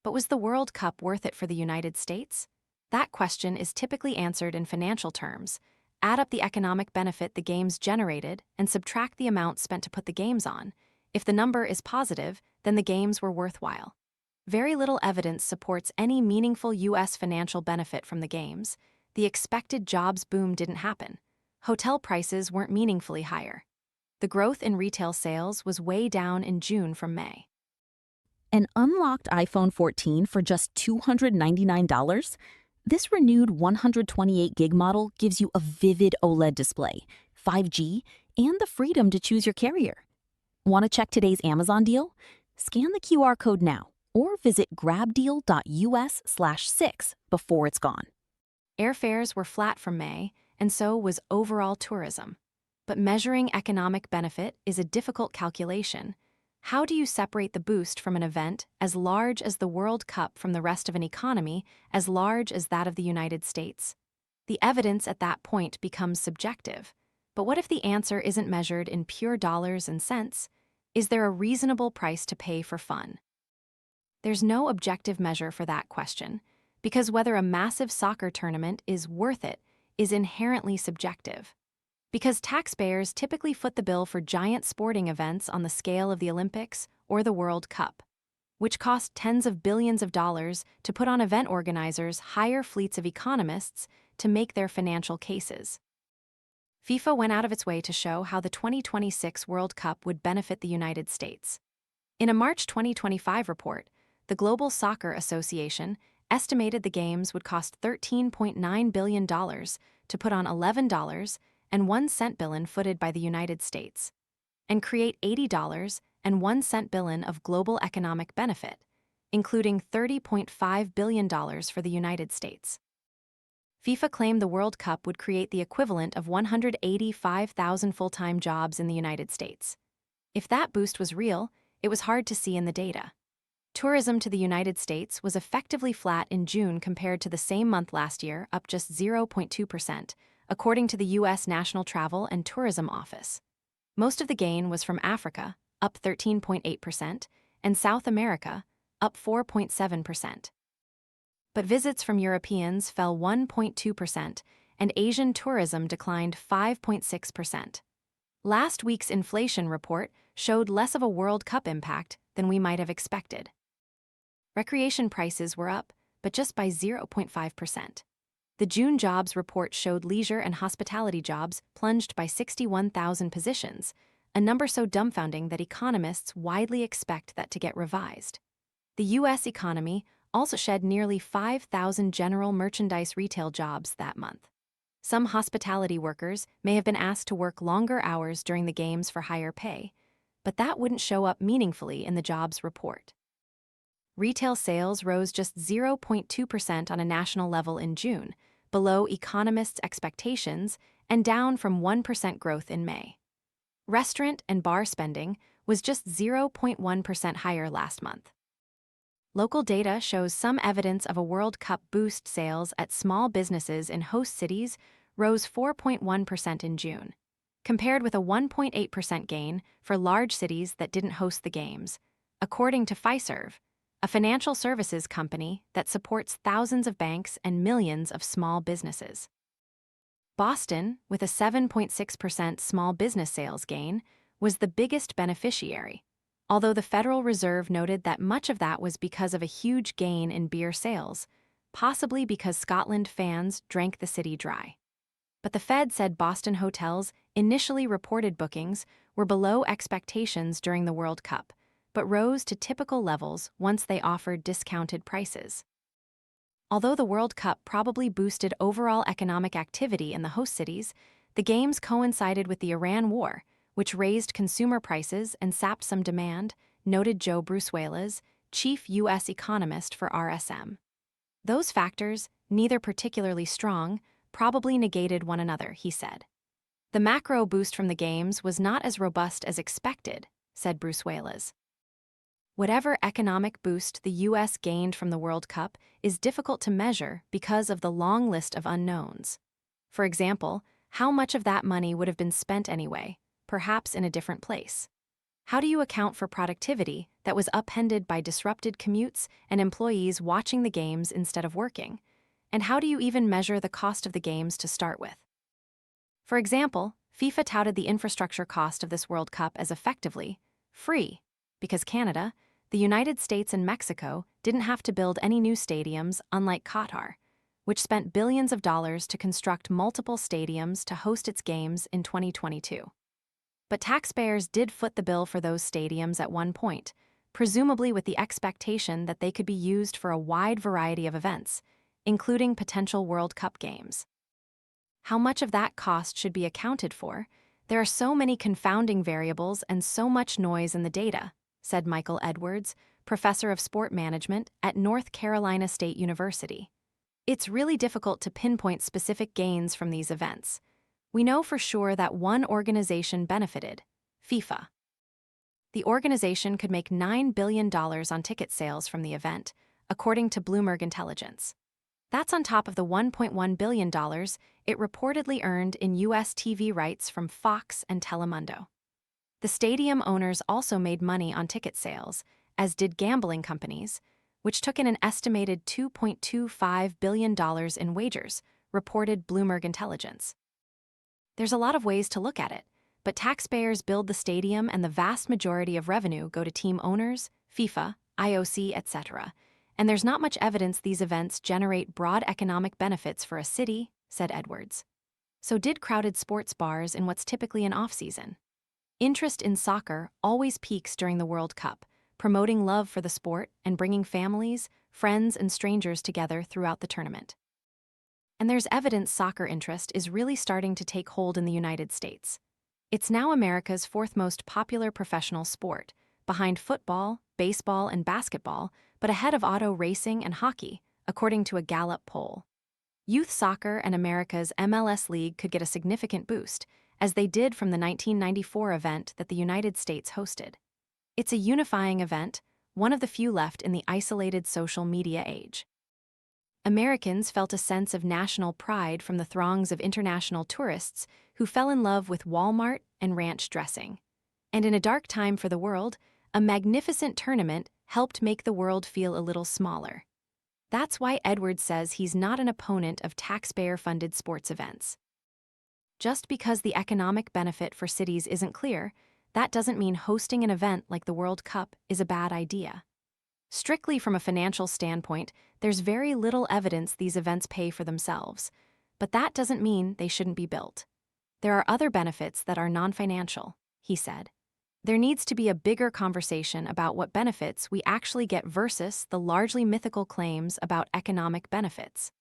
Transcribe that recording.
But was the World Cup worth it for the United States? That question is typically answered in financial terms. Add up the economic benefit the games generated and subtract the amount spent to put the games on. If the number is positive, then the games were worthwhile. Very little evidence supports any meaningful U.S. financial benefit from the games. The expected jobs boom didn't happen. Hotel prices weren't meaningfully higher. The growth in retail sales was way down in June from May. An unlocked iPhone 14 for just $299? This renewed 128 gig model gives you a vivid OLED display, 5G, and the freedom to choose your carrier. Want to check today's Amazon deal? Scan the QR code now or visit grabdeal.us/6 before it's gone. Airfares were flat from May, and so was overall tourism. But measuring economic benefit is a difficult calculation. How do you separate the boost from an event as large as the World Cup from the rest of an economy as large as that of the United States? The evidence at that point becomes subjective. But what if the answer isn't measured in pure dollars and cents? Is there a reasonable price to pay for fun? There's no objective measure for that question, because whether a massive soccer tournament is worth it is inherently subjective. Because taxpayers typically foot the bill for giant sporting events on the scale of the Olympics or the World Cup, which cost tens of billions of dollars to put on, event organizers hire fleets of economists to make their financial cases. FIFA went out of its way to show how the 2026 World Cup would benefit the United States. In a March 2025 report, the Global Soccer Association estimated the games would cost $13.9 billion to put on $11.01 billion footed by the United States, and create $80.01 billion of global economic benefit, including $30.5 billion for the United States. FIFA claimed the World Cup would create the equivalent of 185,000 full-time jobs in the United States. If that boost was real, it was hard to see in the data. Tourism to the United States was effectively flat in June compared to the same month last year, up just 0.2%, according to the U.S. National Travel and Tourism Office. Most of the gain was from Africa, up 13.8%, and South America, up 4.7%. But visits from Europeans fell 1.2%, and Asian tourism declined 5.6%. Last week's inflation report showed less of a World Cup impact than we might have expected. Recreation prices were up, but just by 0.5%. The June jobs report showed leisure and hospitality jobs plunged by 61,000 positions, a number so dumbfounding that economists widely expect that to get revised. The U.S. economy also shed nearly 5,000 general merchandise retail jobs that month. Some hospitality workers may have been asked to work longer hours during the games for higher pay, but that wouldn't show up meaningfully in the jobs report. Retail sales rose just 0.2% on a national level in June, below economists' expectations and down from 1% growth in May. Restaurant and bar spending was just 0.1% higher last month. Local data shows some evidence of a World Cup boost. Sales at small businesses in host cities rose 4.1% in June, compared with a 1.8% gain for large cities that didn't host the games, according to Fiserv, a financial services company that supports thousands of banks and millions of small businesses. Boston, with a 7.6% small business sales gain, was the biggest beneficiary, although the Federal Reserve noted that much of that was because of a huge gain in beer sales, possibly because Scotland fans drank the city dry. But the Fed said Boston hotels' initially reported bookings were below expectations during the World Cup, but rose to typical levels once they offered discounted prices. Although the World Cup probably boosted overall economic activity in the host cities, the games coincided with the Iran war, which raised consumer prices and sapped some demand, noted Joe Brusuelas, chief U.S. economist for RSM. Those factors, neither particularly strong, probably negated one another, he said. The macro boost from the games was not as robust as expected, said Brusuelas. Whatever economic boost the U.S. gained from the World Cup is difficult to measure because of the long list of unknowns. For example, how much of that money would have been spent anyway, perhaps in a different place? How do you account for productivity that was upended by disrupted commutes and employees watching the games instead of working? And how do you even measure the cost of the games to start with? For example, FIFA touted the infrastructure cost of this World Cup as effectively free, because Canada, the United States, and Mexico didn't have to build any new stadiums, unlike Qatar, which spent billions of dollars to construct multiple stadiums to host its games in 2022. But taxpayers did foot the bill for those stadiums at one point, presumably with the expectation that they could be used for a wide variety of events, including potential World Cup games. How much of that cost should be accounted for? There are so many confounding variables and so much noise in the data, said Michael Edwards, professor of sport management at North Carolina State University. It's really difficult to pinpoint specific gains from these events. We know for sure that one organization benefited: FIFA. The organization could make $9 billion on ticket sales from the event, according to Bloomberg Intelligence. That's on top of the $1.1 billion it reportedly earned in U.S. TV rights from Fox and Telemundo. The stadium owners also made money on ticket sales, as did gambling companies, which took in an estimated $2.25 billion in wagers, reported Bloomberg Intelligence. There's a lot of ways to look at it, but taxpayers build the stadium and the vast majority of revenue go to team owners, FIFA, IOC, etc., and there's not much evidence these events generate broad economic benefits for a city, said Edwards. So did crowded sports bars in what's typically an off-season. Interest in soccer always peaks during the World Cup, promoting love for the sport and bringing families, friends, and strangers together throughout the tournament. And there's evidence soccer interest is really starting to take hold in the United States. It's now America's fourth most popular professional sport, behind football, baseball, and basketball, but ahead of auto racing and hockey, according to a Gallup poll. Youth soccer and America's MLS League could get a significant boost, as they did from the 1994 event that the United States hosted. It's a unifying event, one of the few left in the isolated social media age. Americans felt a sense of national pride from the throngs of international tourists who fell in love with Walmart and ranch dressing. And in a dark time for the world, a magnificent tournament helped make the world feel a little smaller. That's why Edwards says he's not an opponent of taxpayer-funded sports events. Just because the economic benefit for cities isn't clear, that doesn't mean hosting an event like the World Cup is a bad idea. Strictly from a financial standpoint, there's very little evidence these events pay for themselves, but that doesn't mean they shouldn't be built. There are other benefits that are non-financial, he said. There needs to be a bigger conversation about what benefits we actually get versus the largely mythical claims about economic benefits.